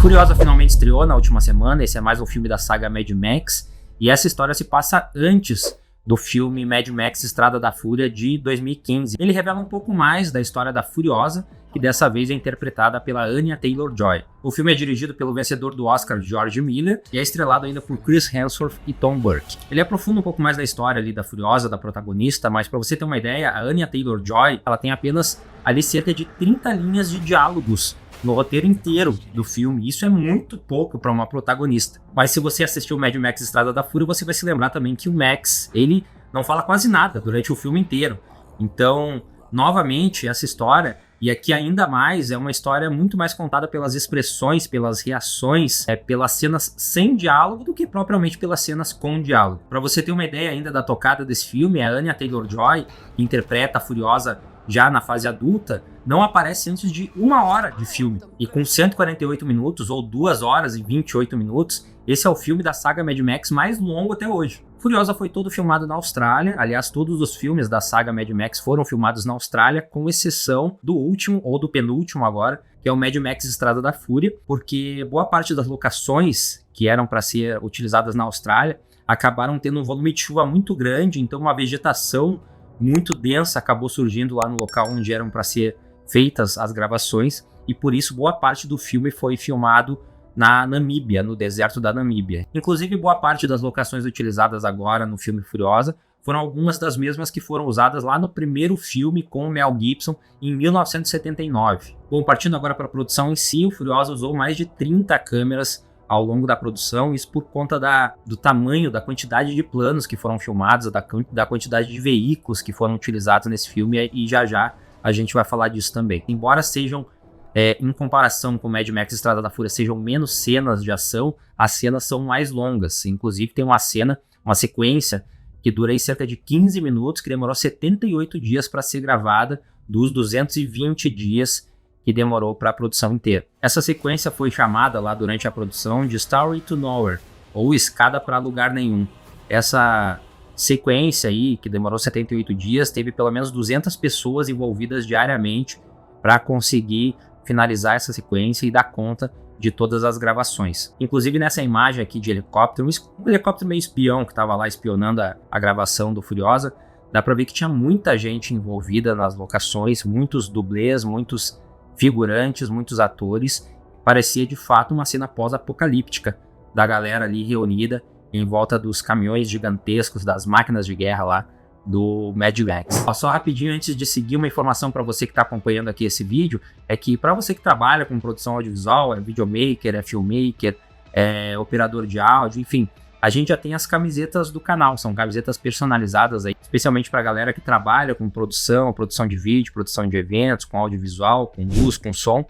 Furiosa finalmente estreou na última semana. Esse é mais um filme da saga Mad Max, e essa história se passa antes do filme Mad Max Estrada da Fúria de 2015. Ele revela um pouco mais da história da Furiosa, que dessa vez é interpretada pela Anya Taylor-Joy. O filme é dirigido pelo vencedor do Oscar, George Miller, e é estrelado ainda por Chris Hemsworth e Tom Burke. Ele aprofunda um pouco mais da história ali da Furiosa, da protagonista, mas para você ter uma ideia, a Anya Taylor-Joy, ela tem apenas ali cerca de 30 linhas de diálogos no roteiro inteiro do filme. Isso é muito pouco para uma protagonista. Mas se você assistiu Mad Max Estrada da Fúria, você vai se lembrar também que o Max, ele não fala quase nada durante o filme inteiro. Então, novamente, essa história, e aqui ainda mais, é uma história muito mais contada pelas expressões, pelas reações, pelas cenas sem diálogo do que propriamente pelas cenas com diálogo. Para você ter uma ideia ainda da tocada desse filme, a Anya Taylor-Joy, que interpreta a Furiosa já na fase adulta, não aparece antes de 1 hora de filme. E com 148 minutos, ou 2 horas e 28 minutos, esse é o filme da saga Mad Max mais longo até hoje. Furiosa foi todo filmado na Austrália. Aliás, todos os filmes da saga Mad Max foram filmados na Austrália, com exceção do último, ou do penúltimo agora, que é o Mad Max Estrada da Fúria, porque boa parte das locações que eram para ser utilizadas na Austrália acabaram tendo um volume de chuva muito grande, então uma vegetação muito densa acabou surgindo lá no local onde eram para ser feitas as gravações, e por isso boa parte do filme foi filmado na Namíbia, no deserto da Namíbia. Inclusive, boa parte das locações utilizadas agora no filme Furiosa foram algumas das mesmas que foram usadas lá no primeiro filme com o Mel Gibson em 1979. Bom, partindo agora para a produção em si, o Furiosa usou mais de 30 câmeras ao longo da produção, isso por conta do tamanho, da quantidade de planos que foram filmados, da quantidade de veículos que foram utilizados nesse filme, e já a gente vai falar disso também. Embora sejam, em comparação com Mad Max Estrada da Fúria, sejam menos cenas de ação, as cenas são mais longas. Inclusive tem uma sequência que dura aí cerca de 15 minutos, que demorou 78 dias para ser gravada, dos 220 dias que demorou para a produção inteira. Essa sequência foi chamada lá durante a produção de Story to Nowhere, ou Escada para Lugar Nenhum. Essa sequência aí, que demorou 78 dias, teve pelo menos 200 pessoas envolvidas diariamente para conseguir finalizar essa sequência e dar conta de todas as gravações. Inclusive nessa imagem aqui de helicóptero, um helicóptero meio espião que estava lá espionando a gravação do Furiosa, dá para ver que tinha muita gente envolvida nas locações, muitos dublês, muitos figurantes, muitos atores. Parecia de fato uma cena pós-apocalíptica da galera ali reunida em volta dos caminhões gigantescos, das máquinas de guerra lá do Mad Max. Só rapidinho, antes de seguir, uma informação para você que está acompanhando aqui esse vídeo, é que para você que trabalha com produção audiovisual, é videomaker, é filmmaker, é operador de áudio, enfim, a gente já tem as camisetas do canal, são camisetas personalizadas aí, especialmente para a galera que trabalha com produção de vídeo, produção de eventos, com audiovisual, com luz, com som.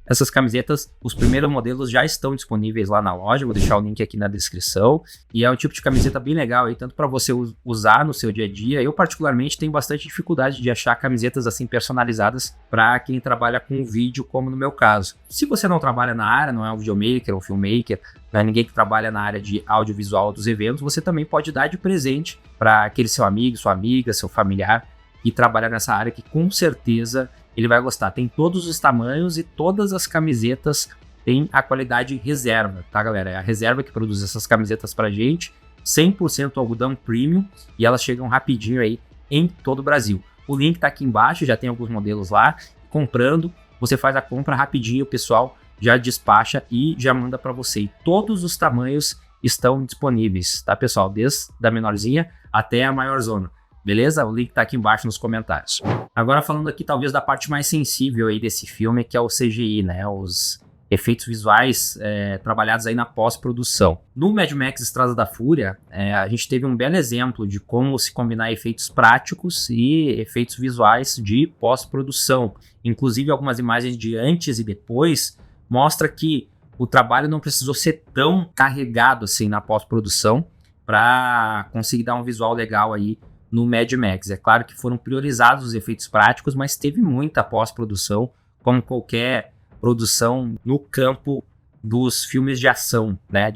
Essas camisetas, os primeiros modelos já estão disponíveis lá na loja, vou deixar o link aqui na descrição, e é um tipo de camiseta bem legal aí, tanto para você usar no seu dia a dia. Eu particularmente tenho bastante dificuldade de achar camisetas assim personalizadas para quem trabalha com vídeo, como no meu caso. Se você não trabalha na área, não é um videomaker ou filmmaker, não é ninguém que trabalha na área de audiovisual dos eventos, você também pode dar de presente para aquele seu amigo, sua amiga, seu familiar que trabalha nessa área, que com certeza ele vai gostar. Tem todos os tamanhos e todas as camisetas têm a qualidade reserva, tá, galera? É a reserva que produz essas camisetas pra gente, 100% algodão premium, e elas chegam rapidinho aí em todo o Brasil. O link tá aqui embaixo, já tem alguns modelos lá. Comprando, você faz a compra rapidinho, o pessoal já despacha e já manda para você. E todos os tamanhos estão disponíveis, tá, pessoal? Desde a menorzinha até a maior zona. Beleza? O link tá aqui embaixo nos comentários. Agora falando aqui talvez da parte mais sensível aí desse filme, que é o CGI, né? Os efeitos visuais trabalhados aí na pós-produção. No Mad Max Estrada da Fúria, a gente teve um belo exemplo de como se combinar efeitos práticos e efeitos visuais de pós-produção. Inclusive algumas imagens de antes e depois mostra que o trabalho não precisou ser tão carregado assim na pós-produção para conseguir dar um visual legal aí no Mad Max. É claro que foram priorizados os efeitos práticos, mas teve muita pós-produção, como qualquer produção no campo dos filmes de ação, né?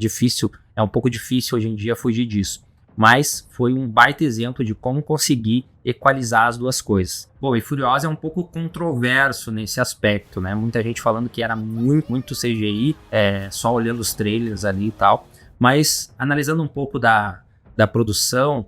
É um pouco difícil hoje em dia fugir disso. mas foi um baita exemplo de como conseguir equalizar as duas coisas. Bom, e Furiosa é um pouco controverso nesse aspecto, né? Muita gente falando que era muito CGI, só olhando os trailers ali e tal, mas analisando um pouco da produção,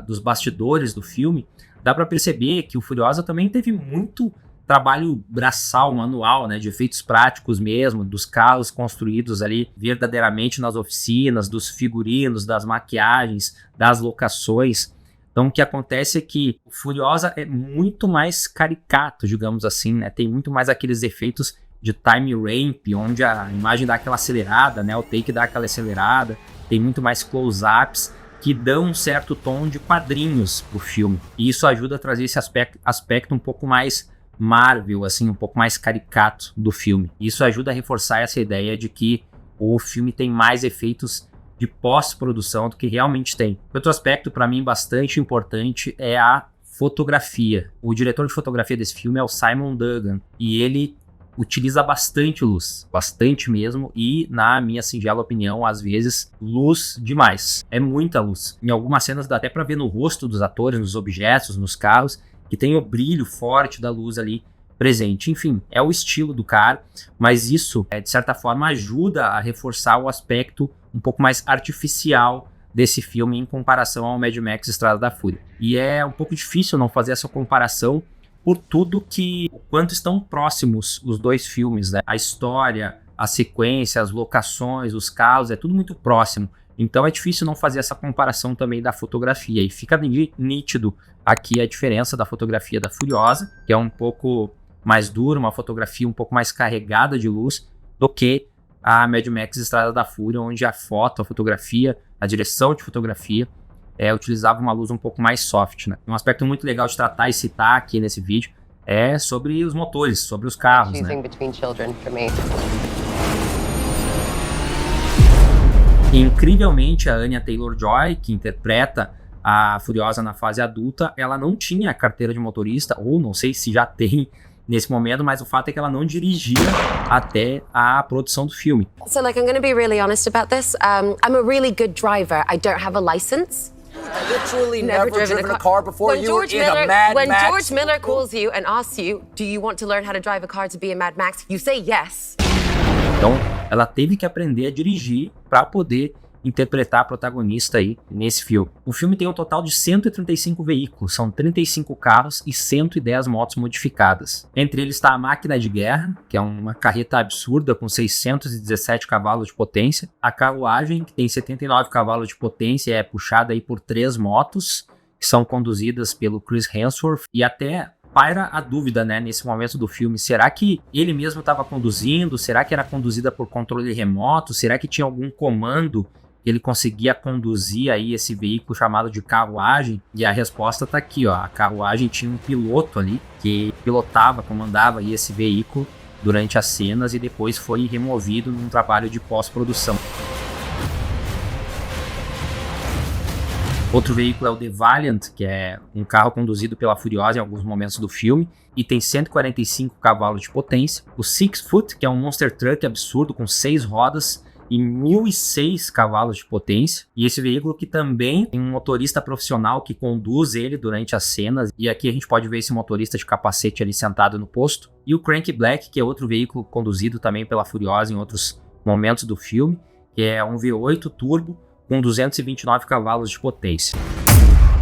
dos bastidores do filme, dá para perceber que o Furiosa também teve muito trabalho braçal, manual, né, de efeitos práticos mesmo, dos carros construídos ali verdadeiramente nas oficinas, dos figurinos, das maquiagens, das locações. Então o que acontece é que o Furiosa é muito mais caricato, digamos assim, né, tem muito mais aqueles efeitos de time ramp, onde a imagem dá aquela acelerada, né, o take dá aquela acelerada, tem muito mais close-ups, que dão um certo tom de quadrinhos pro filme. E isso ajuda a trazer esse aspecto um pouco mais Marvel, assim, um pouco mais caricato do filme. Isso ajuda a reforçar essa ideia de que o filme tem mais efeitos de pós-produção do que realmente tem. Outro aspecto, para mim, bastante importante é a fotografia. O diretor de fotografia desse filme é o Simon Duggan, e ele utiliza bastante luz, bastante mesmo, e na minha singela opinião, às vezes, luz demais. É muita luz. Em algumas cenas dá até para ver no rosto dos atores, nos objetos, nos carros, que tem o brilho forte da luz ali presente. Enfim, é o estilo do cara, mas isso, de certa forma, ajuda a reforçar o aspecto um pouco mais artificial desse filme em comparação ao Mad Max Estrada da Fúria. E é um pouco difícil não fazer essa comparação por tudo que, o quanto estão próximos os dois filmes, né? A história, a sequência, as locações, os carros, é tudo muito próximo. Então é difícil não fazer essa comparação também da fotografia. E fica nítido aqui a diferença da fotografia da Furiosa, que é um pouco mais dura, uma fotografia um pouco mais carregada de luz, do que a Mad Max Estrada da Fúria, onde a foto, a fotografia, a direção de fotografia utilizava uma luz um pouco mais soft, né? Um aspecto muito legal de tratar e citar aqui nesse vídeo é sobre os motores, sobre os carros, né? E, incrivelmente, a Anya Taylor-Joy, que interpreta a Furiosa na fase adulta, ela não tinha carteira de motorista, ou não sei se já tem nesse momento, mas o fato é que ela não dirigia até a produção do filme. So, like, I'm going to be really honest about this. I'm a really good driver. I don't have a license. Literally never driven a car before. You were in a Mad Max. When George Miller calls you and asks you, do you want to learn how to drive a car to be a Mad Max? You say yes. Então, ela teve que aprender a dirigir para poder interpretar a protagonista aí nesse filme. O filme tem um total de 135 veículos, são 35 carros e 110 motos modificadas. Entre eles está a máquina de guerra, que é uma carreta absurda com 617 cavalos de potência. A carruagem, que tem 79 cavalos de potência, é puxada aí por 3 motos, que são conduzidas pelo Chris Hemsworth, e até paira a dúvida, né, nesse momento do filme, será que ele mesmo estava conduzindo? Será que era conduzida por controle remoto? Será que tinha algum comando que ele conseguia conduzir aí esse veículo chamado de carruagem? E a resposta tá aqui, ó, a carruagem tinha um piloto ali que pilotava, comandava aí esse veículo durante as cenas e depois foi removido num trabalho de pós-produção. Outro veículo é o The Valiant, que é um carro conduzido pela Furiosa em alguns momentos do filme e tem 145 cavalos de potência. O Six Foot, que é um monster truck absurdo com 6 rodas e 1.006 cavalos de potência. E esse veículo que também tem um motorista profissional que conduz ele durante as cenas. E aqui a gente pode ver esse motorista de capacete ali sentado no posto. E o Crank Black, que é outro veículo conduzido também pela Furiosa em outros momentos do filme, que é um V8 turbo com 229 cavalos de potência.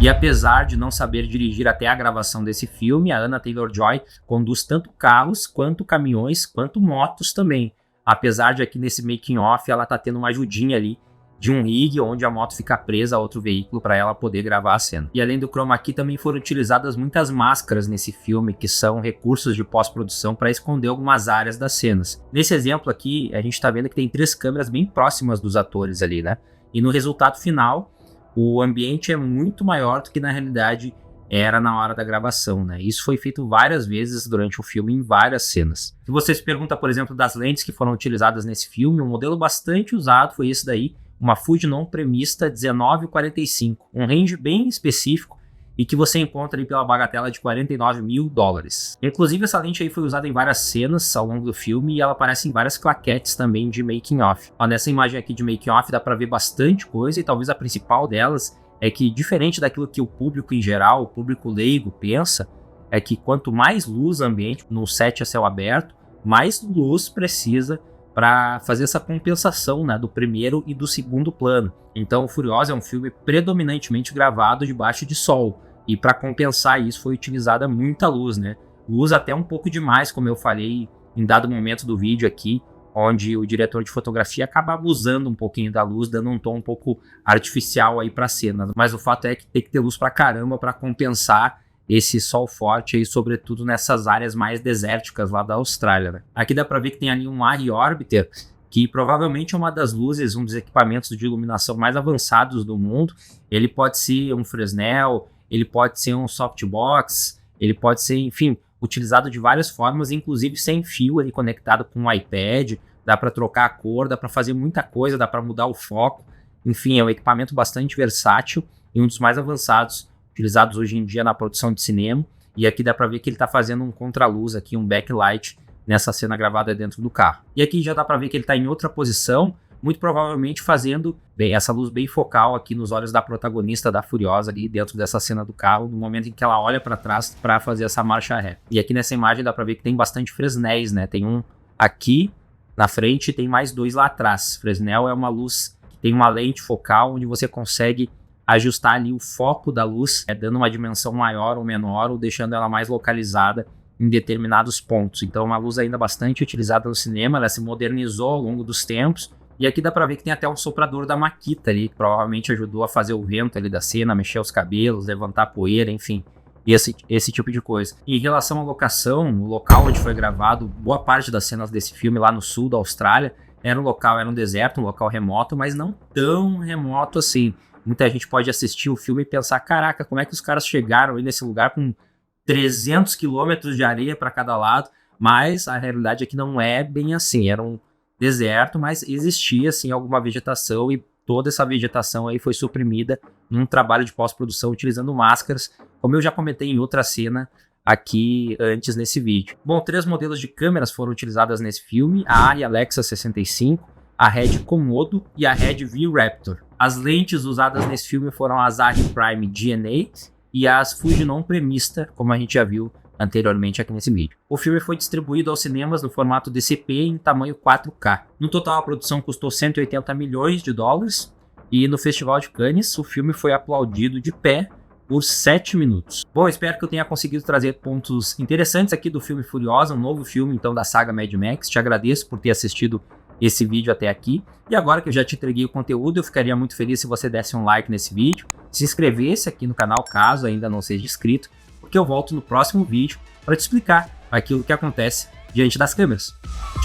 E apesar de não saber dirigir até a gravação desse filme, a Anya Taylor-Joy conduz tanto carros, quanto caminhões, quanto motos também. Apesar de aqui nesse making off ela tá tendo uma ajudinha ali de um rig onde a moto fica presa a outro veículo para ela poder gravar a cena. E além do chroma key também foram utilizadas muitas máscaras nesse filme, que são recursos de pós-produção para esconder algumas áreas das cenas. Nesse exemplo aqui, a gente tá vendo que tem 3 câmeras bem próximas dos atores ali, né? E no resultado final, o ambiente é muito maior do que na realidade era na hora da gravação, né? Isso foi feito várias vezes durante o filme em várias cenas. Se você se pergunta, por exemplo, das lentes que foram utilizadas nesse filme, um modelo bastante usado foi esse daí, uma Fujinon Premista 1945, um range bem específico e que você encontra ali pela bagatela de 49 mil dólares. Inclusive, essa lente aí foi usada em várias cenas ao longo do filme e ela aparece em várias claquetes também de making off. Ó, nessa imagem aqui de making off dá pra ver bastante coisa e talvez a principal delas é que, diferente daquilo que o público em geral, o público leigo pensa, é que quanto mais luz ambiente no set a céu aberto, mais luz precisa para fazer essa compensação, né, do primeiro e do segundo plano. Então, o Furiosa é um filme predominantemente gravado debaixo de sol, e para compensar isso foi utilizada muita luz, né? Luz até um pouco demais, como eu falei em dado momento do vídeo aqui, onde o diretor de fotografia acaba abusando um pouquinho da luz, dando um tom um pouco artificial aí para a cena. Mas o fato é que tem que ter luz pra caramba para compensar esse sol forte aí, sobretudo nessas áreas mais desérticas lá da Austrália, né? Aqui dá para ver que tem ali um Arri Orbiter, que provavelmente é uma das luzes, um dos equipamentos de iluminação mais avançados do mundo. Ele pode ser um Fresnel, ele pode ser um softbox, ele pode ser, enfim, utilizado de várias formas, inclusive sem fio, ali conectado com um iPad, dá para trocar a cor, dá para fazer muita coisa, dá para mudar o foco. Enfim, é um equipamento bastante versátil e um dos mais avançados utilizados hoje em dia na produção de cinema. E aqui dá para ver que ele está fazendo um contraluz aqui, um backlight nessa cena gravada dentro do carro. E aqui já dá para ver que ele está em outra posição, muito provavelmente fazendo bem essa luz bem focal aqui nos olhos da protagonista, da Furiosa, ali dentro dessa cena do carro, no momento em que ela olha para trás para fazer essa marcha ré. E aqui nessa imagem dá para ver que tem bastante Fresnéis, né? Tem um aqui na frente e tem mais dois lá atrás. Fresnel é uma luz que tem uma lente focal onde você consegue ajustar ali o foco da luz, dando uma dimensão maior ou menor, ou deixando ela mais localizada em determinados pontos. Então, uma luz ainda bastante utilizada no cinema, ela se modernizou ao longo dos tempos. E aqui dá pra ver que tem até um soprador da Makita ali, que provavelmente ajudou a fazer o vento ali da cena, mexer os cabelos, levantar a poeira, enfim, esse tipo de coisa. Em relação à locação, o local onde foi gravado boa parte das cenas desse filme, lá no sul da Austrália, era um deserto, um local remoto, mas não tão remoto assim. Muita gente pode assistir o filme e pensar, caraca, como é que os caras chegaram aí nesse lugar com 300 quilômetros de areia para cada lado? Mas a realidade é que não é bem assim, era um deserto, mas existia sim alguma vegetação e toda essa vegetação aí foi suprimida num trabalho de pós-produção utilizando máscaras, como eu já comentei em outra cena aqui antes nesse vídeo. Bom, 3 modelos de câmeras foram utilizadas nesse filme, a Arri Alexa 65, a Red Komodo e a Red V-Raptor. As lentes usadas nesse filme foram as Arri Prime GNA e as Fujinon Premista, como a gente já viu anteriormente aqui nesse vídeo. O filme foi distribuído aos cinemas no formato DCP em tamanho 4K. No total, a produção custou 180 milhões de dólares e no Festival de Cannes o filme foi aplaudido de pé por 7 minutos. Bom, espero que eu tenha conseguido trazer pontos interessantes aqui do filme Furiosa, um novo filme então da saga Mad Max. Te agradeço por ter assistido esse vídeo até aqui. E agora que eu já te entreguei o conteúdo, eu ficaria muito feliz se você desse um like nesse vídeo, se inscrevesse aqui no canal caso ainda não seja inscrito, porque eu volto no próximo vídeo para te explicar aquilo que acontece diante das câmeras. Tchau!